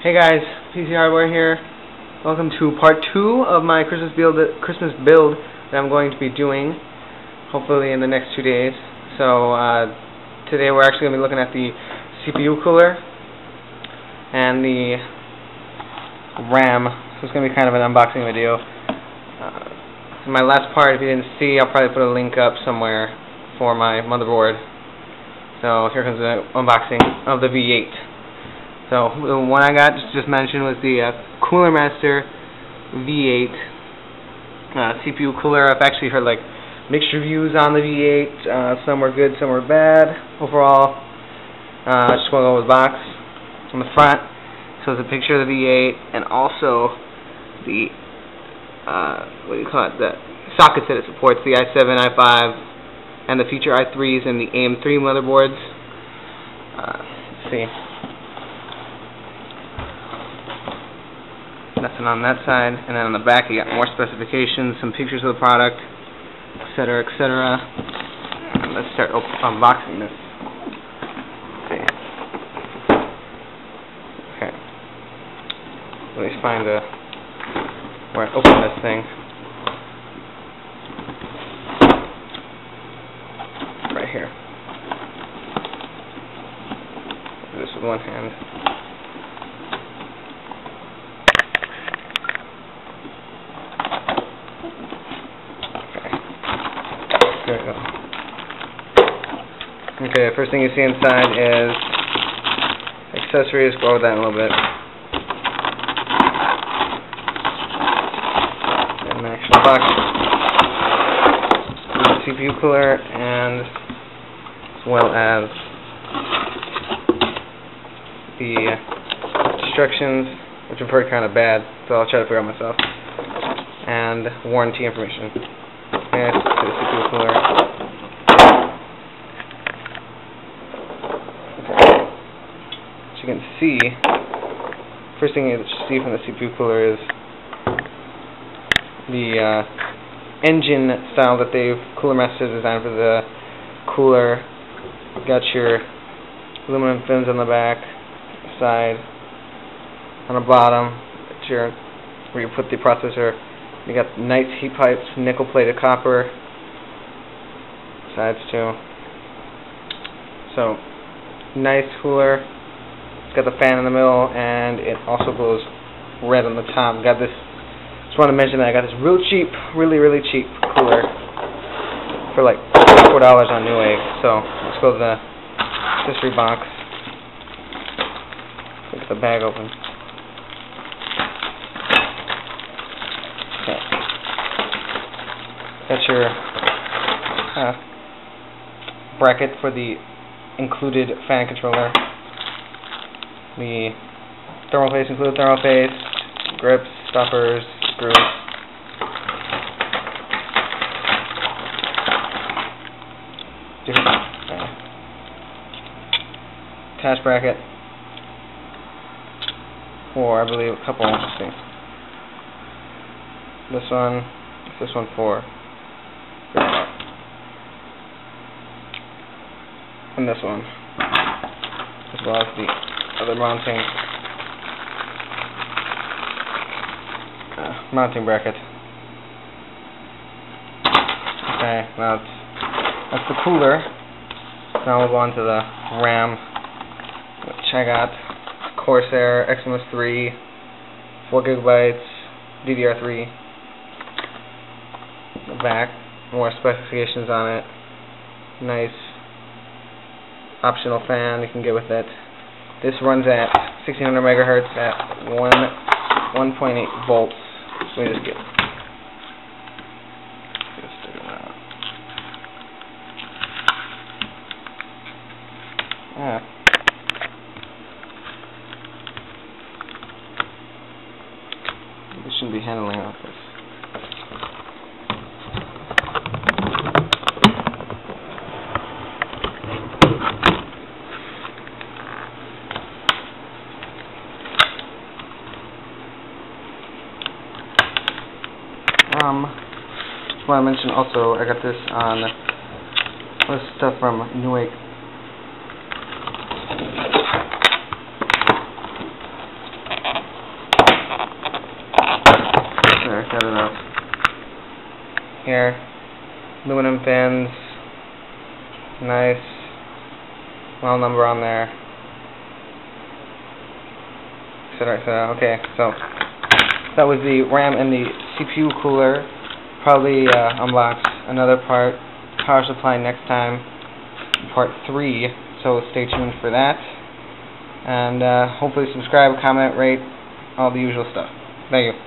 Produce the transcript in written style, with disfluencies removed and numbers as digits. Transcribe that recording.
Hey guys, PC Hardware here. Welcome to part 2 of my Christmas build that I'm going to be doing, hopefully in the next 2 days. So today we're actually going to be looking at the CPU cooler and the RAM. So it's going to be kind of an unboxing video. In my last part, if you didn't see, I'll probably put a link up somewhere for my motherboard. So here comes the unboxing of the V8. So the one I got, just mentioned, was the coolermaster V8 CPU cooler. I've actually heard like mixed reviews on the V8. Some were good, some were bad. Overall, just want to go with the box. On the front, so it's a picture of the V8 and also the what do you call it? The sockets that it supports: the i7, i5, and the future i3s and the AM3 motherboards. Let's see. Nothing on that side, and then on the back you got more specifications, some pictures of the product, etc., etc. Let's start unboxing this. Okay. Let me find where I open this thing. Right here. Do this with one hand. There we go. Okay, first thing you see inside is accessories. Go over that in a little bit. And the actual box. The CPU cooler, and as well as the instructions, which I've heard kind of bad, so I'll try to figure out myself. And warranty information. And to the CPU cooler. As you can see, first thing you see from the CPU cooler is the engine style that coolermaster designed for the cooler. You've got your aluminum fins on the back, side, on the bottom, where you put the processor. You got nice heat pipes, nickel-plated copper sides too. So nice cooler. It's got the fan in the middle, and it also glows red on the top. Got this. Just want to mention that I got this real cheap, really cheap cooler for like $4 on Newegg. So let's go to the accessory box. Get the bag open. Got your bracket for the included fan controller. The thermal paste included thermal paste, grips, stoppers, screws. Attach bracket for, I believe, a couple. Let's see. This one for. And this one, as well as the other mounting bracket. Okay, now that's the cooler. Now we'll go on to the RAM, which I got Corsair XMS3, 4GB DDR3. The back, more specifications on it. Nice optional fan you can get with it. This runs at 1600 megahertz at 1.8 volts. So we just get we shouldn't be handling off this. Well, I mentioned also I got this on this stuff from Newegg. here. Aluminum fins. Nice. Model number on there. Etc. etc. Okay, so that was the RAM and the CPU cooler. Probably unbox another part, power supply next time, part 3. So stay tuned for that. And hopefully subscribe, comment, rate, all the usual stuff. Thank you.